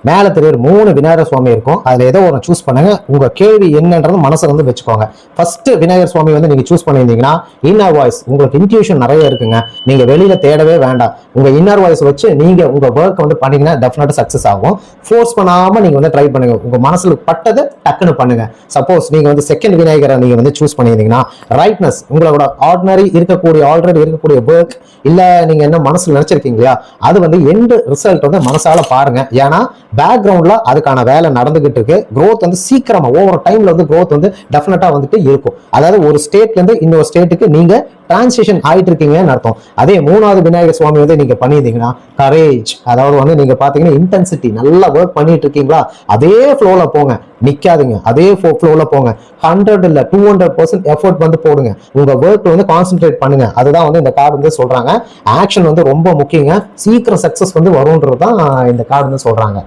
மேல தெரியுற 3 விநாயகர் சுவாமி இருக்கும். அதுல ஏதோ ஒரு சூஸ் பண்ணுங்க. உங்க கேள்வி என்னன்றது மனசுல வந்து வச்சுக்கோங்க. ஃபர்ஸ்ட் விநாயகர் சுவாமி வந்து நீங்க சூஸ் பண்ணியிருந்தீங்கன்னா இன்னர் வாய்ஸ், உங்களுக்கு இன்ட்யூஷன் நிறைய இருக்குங்க. நீங்க வெளியில தேடவே வேண்டாம். உங்க இன்னர் வாய்ஸ் வச்சு நீங்க உங்க ஒர்க் வந்து பண்ணீங்கன்னா டெஃபினட்டா சக்சஸ் ஆகும். ஃபோர்ஸ் பண்ணாம நீங்க வந்து ட்ரை பண்ணுங்க. உங்க மனசுல பட்டதை டக்குன்னு பண்ணுங்க. சப்போஸ் நீங்க வந்து செகண்ட் விநாயகரை நீங்க வந்து சூஸ் பண்ணியிருந்தீங்கன்னா ரைட்னஸ், உங்களோட ஆர்டினரி இருக்கக்கூடிய ஆல்ரெடி இருக்கக்கூடிய ஒர்க் இல்ல நீங்க என்ன மனசுல நினைச்சிருக்கீங்க இல்லையா, அது வந்து எண்ட் ரிசல்ட் வந்து மனசால பாருங்க. ஏன்னா பேக்ரவுண்ட்ல அதுக்கான வேலை நடந்துகிட்டு இருக்கு. growth வந்து சீக்கிரமா ஓவர் டைம்ல வந்து growth வந்து டெஃபினட்டா வந்துட்டு இருக்கும். அதாவது ஒரு ஸ்டேட்ல இருந்து இன்னொரு ஸ்டேட்டுக்கு நீங்க டிரான்சிஷன் ஆயிட்டு இருக்கீங்கன்னு அர்த்தம். அதே 3வது விநாயகர் சுவாமி வந்து நீங்க பண்ணியிருந்தீங்கன்னா கரேஜ், அதாவது வந்து நீங்க பாத்தீங்கன்னா இன்டென்சிட்டி, நல்லா ஒர்க் பண்ணிட்டு இருக்கீங்களா அதே ஃப்ளோல போங்க, நிக்காதுங்க, அதே ஃப்ளோல போங்க. 100 இல்ல 200% எஃபோர்ட் வந்து போடுங்க. உங்க ஒர்க்ல வந்து கான்சென்ட்ரேட் பண்ணுங்க. அதுதான் வந்து இந்த கார்டு வந்து சொல்றாங்க. ஆக்ஷன் வந்து ரொம்ப முக்கியங்க. சீக்கிரம் சக்சஸ் வந்து வரும்ன்றது தான் இந்த கார்டு வந்து சொல்றாங்க.